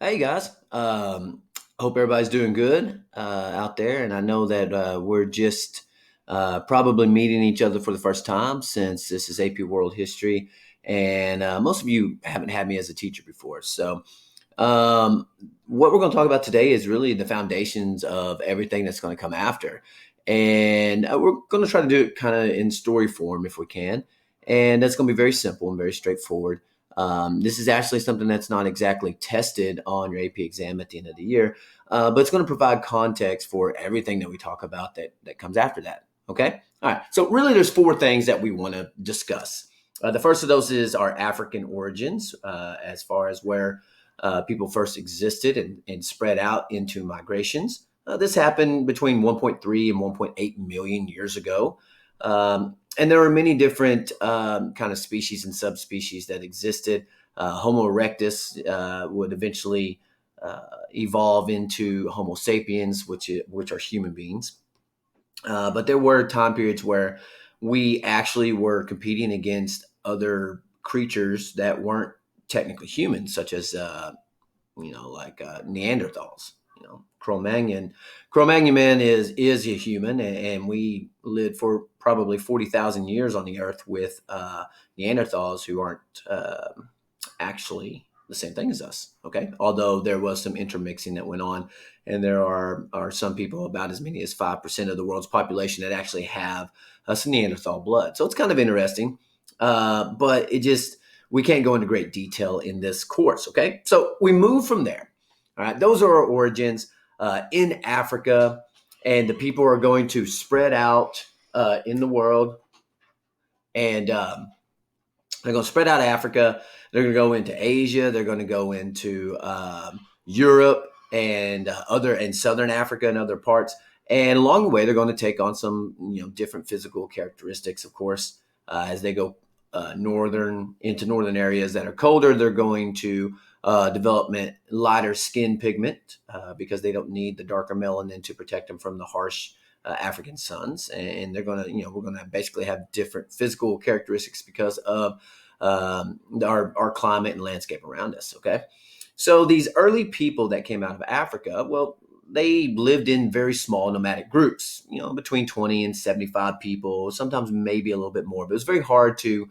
Hey guys, hope everybody's doing good out there, and I know that we're just probably meeting each other for the first time since this is AP World History, and most of you haven't had me as a teacher before. So, um, what we're going to talk about today is really the foundations of everything that's going to come after, and we're going to try to do it kind of in story form if we can, and that's going to be very simple and very straightforward. This is actually something that's not exactly tested on your AP exam at the end of the year, but it's going to provide context for everything that we talk about that comes after that. Okay. All right. So really, there's four things that we want to discuss. The first of those is our African origins, as far as where people first existed and spread out into migrations. This happened between 1.3 and 1.8 million years ago. And there are many different kind of species and subspecies that existed. Homo erectus would eventually evolve into Homo sapiens, which are human beings. But there were time periods where we actually were competing against other creatures that weren't technically human, such as like Neanderthals. Cro-Magnon man is a human, and we lived for probably 40,000 years on the Earth with Neanderthals who aren't actually the same thing as us. Okay, although there was some intermixing that went on, and there are some people, about as many as 5% of the world's population, that actually have some Neanderthal blood. So it's kind of interesting, but it just we can't go into great detail in this course. Okay, so we move from there. All right, those are our origins in Africa, and the people are going to spread out in the world, and they're going to spread out Africa. They're going to go into Asia. They're going to go into Europe and other and Southern Africa and other parts. And along the way, they're going to take on some different physical characteristics, of course, as they go northern areas that are colder. They're going to development lighter skin pigment because they don't need the darker melanin to protect them from the harsh African suns, and they're going to, we're going to basically have different physical characteristics because of our climate and landscape around us. Okay, so these early people that came out of Africa, well, they lived in very small nomadic groups, between 20 and 75 people, sometimes maybe a little bit more, but it was very hard to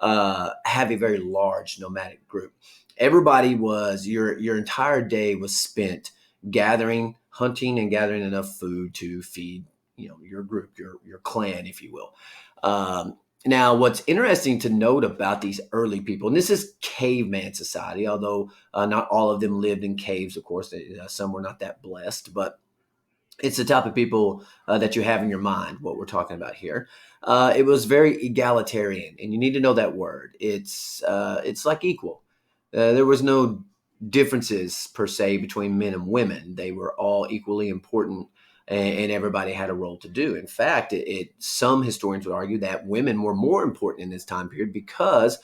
have a very large nomadic group. Everybody was your entire day was spent gathering, hunting, and gathering enough food to feed your group, your clan, if you will. Now, what's interesting to note about these early people, and this is caveman society, although not all of them lived in caves, of course. Some were not that blessed, but it's the type of people that you have in your mind, what we're talking about here. It was very egalitarian, and you need to know that word. It's like equal. There was no differences per se between men and women. They were all equally important, and everybody had a role to do. In fact, some historians would argue that women were more important in this time period because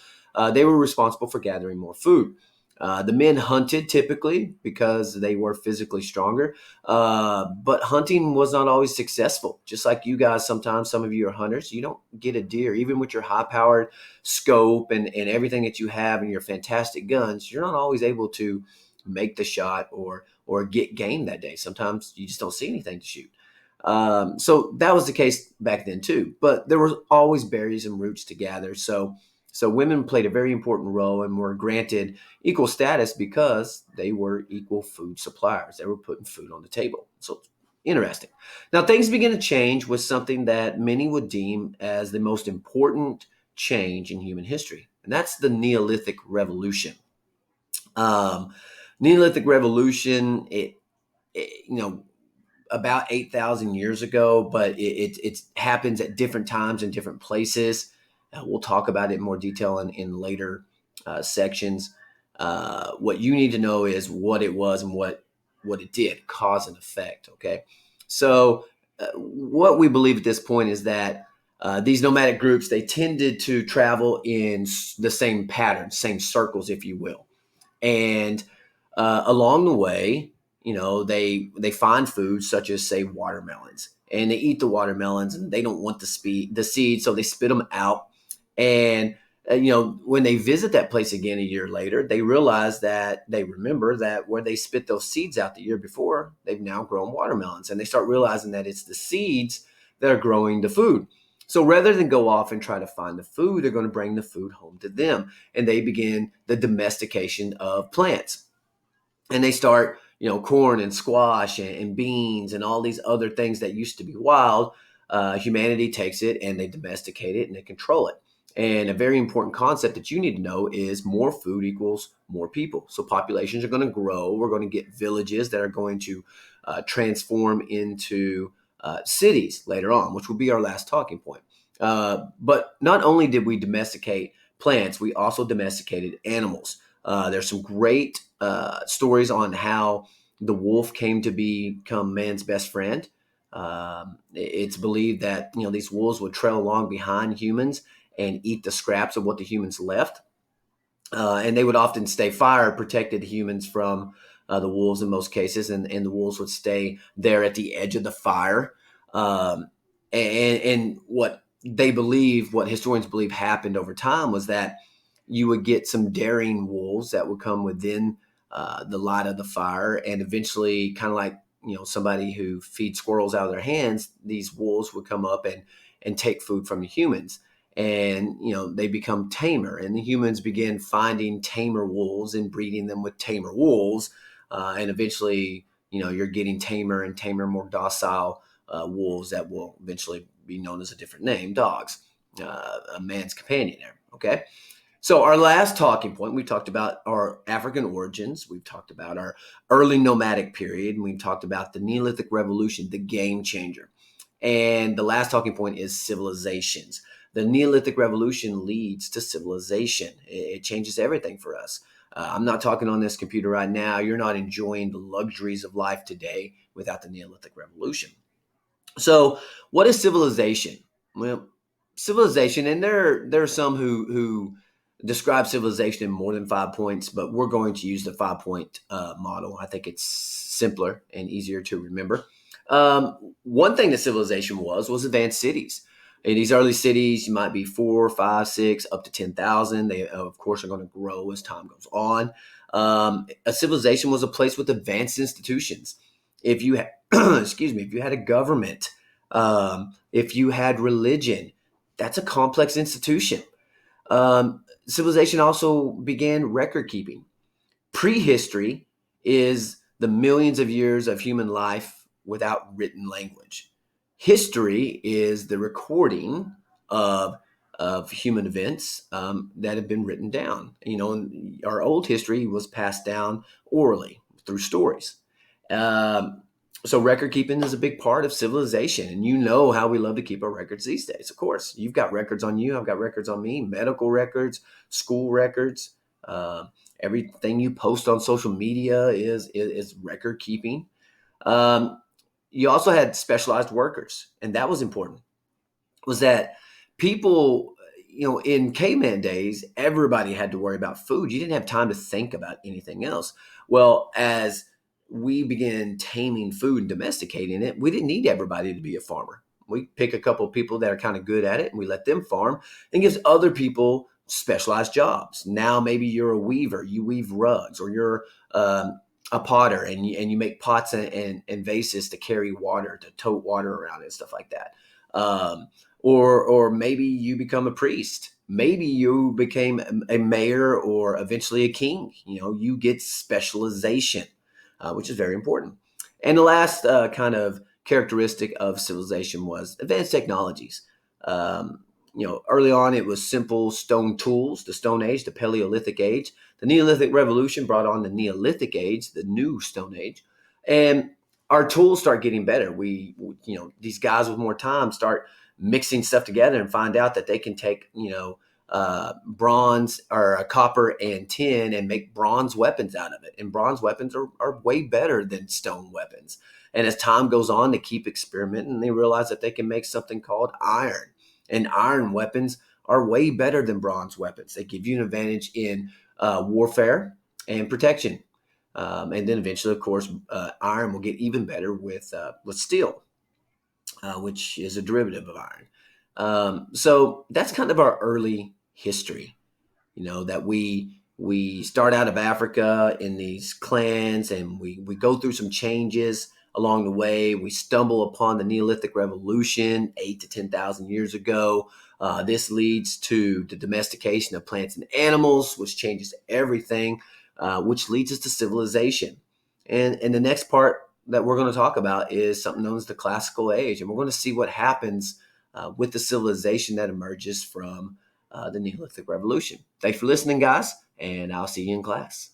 they were responsible for gathering more food. The men hunted typically because they were physically stronger, but hunting was not always successful. Just like you guys, sometimes some of you are hunters. You don't get a deer, even with your high powered scope and everything that you have and your fantastic guns. You're not always able to make the shot or get game that day. Sometimes you just don't see anything to shoot. So that was the case back then too. But there were always berries and roots to gather. So women played a very important role and were granted equal status because they were equal food suppliers. They were putting food on the table. So interesting. Now things begin to change with something that many would deem as the most important change in human history, and that's the Neolithic Revolution. Um, Neolithic Revolution, about 8,000 years ago, but it happens at different times in different places. We'll talk about it in more detail in later sections. What you need to know is what it was and what it did, cause and effect. Okay, so what we believe at this point is that these nomadic groups, they tended to travel in the same patterns, same circles, if you will, and along the way, they find foods such as, say, watermelons, and they eat the watermelons, and they don't want the seed, so they spit them out. And when they visit that place again a year later, they realize that they remember that where they spit those seeds out the year before, they've now grown watermelons. And they start realizing that it's the seeds that are growing the food. So rather than go off and try to find the food, they're going to bring the food home to them. And they begin the domestication of plants. And they start, corn and squash and beans and all these other things that used to be wild. Humanity takes it and they domesticate it and they control it. And a very important concept that you need to know is more food equals more people. So populations are going to grow. We're going to get villages that are going to transform into cities later on, which will be our last talking point. But not only did we domesticate plants, we also domesticated animals. There's some great stories on how the wolf came to become man's best friend. It's believed that these wolves would trail along behind humans and eat the scraps of what the humans left, and they would often stay fire protected humans from the wolves in most cases, and the wolves would stay there at the edge of the fire. And what historians believe happened over time was that you would get some daring wolves that would come within the light of the fire, and eventually, kind of like somebody who feeds squirrels out of their hands, these wolves would come up and take food from the humans, and they become tamer, and the humans begin finding tamer wolves and breeding them with tamer wolves, and eventually, you're getting tamer and tamer, more docile wolves that will eventually be known as a different name, dogs, a man's companion there. Okay. So our last talking point, we talked about our African origins. We've talked about our early nomadic period, and we've talked about the Neolithic Revolution, the game changer. And the last talking point is civilizations. The Neolithic Revolution leads to civilization. It changes everything for us. I'm not talking on this computer right now. You're not enjoying the luxuries of life today without the Neolithic Revolution. So, what is civilization? Well, civilization, and there are some who describe civilization in more than 5 points, but we're going to use the 5 point model. I think it's simpler and easier to remember. One thing that civilization was advanced cities. In these early cities, you might be 4, 5, 6, up to 10,000. They, of course, are going to grow as time goes on. A civilization was a place with advanced institutions. If you excuse me, if you had a government, if you had religion, that's a complex institution. Civilization also began record keeping. Prehistory is the millions of years of human life without written language. History is the recording of human events that have been written down. And our old history was passed down orally through stories. Um, so record keeping is a big part of civilization, and how we love to keep our records these days. Of course, you've got records on you. I've got records on me. Medical records, school records. Everything you post on social media is record keeping. Um, you also had specialized workers, and that was important. Was that people, in caveman days, everybody had to worry about food. You didn't have time to think about anything else. Well, as we began taming food and domesticating it, we didn't need everybody to be a farmer. We pick a couple of people that are kind of good at it and we let them farm, and gives other people specialized jobs. Now maybe you're a weaver, you weave rugs, or you're a potter and you make pots and vases to carry water, to tote water around and stuff like that. Or maybe you become a priest. Maybe you became a mayor or eventually a king. You get specialization, which is very important. And the last kind of characteristic of civilization was advanced technologies. Early on it was simple stone tools, the Stone Age, the Paleolithic Age. The Neolithic Revolution brought on the Neolithic Age, the new Stone Age, and our tools start getting better. These guys with more time start mixing stuff together and find out that they can take, bronze or copper and tin and make bronze weapons out of it. And bronze weapons are way better than stone weapons. And as time goes on, they keep experimenting. They realize that they can make something called iron. And iron weapons are way better than bronze weapons. They give you an advantage in warfare and protection. And then eventually, of course, iron will get even better with steel, which is a derivative of iron. So that's kind of our early history. that we start out of Africa in these clans, and we go through some changes along the way. We stumble upon the Neolithic Revolution 8 to 10,000 years ago. This leads to the domestication of plants and animals, which changes everything, which leads us to civilization. And the next part that we're going to talk about is something known as the Classical Age, and we're going to see what happens with the civilization that emerges from the Neolithic Revolution. Thanks for listening, guys, and I'll see you in class.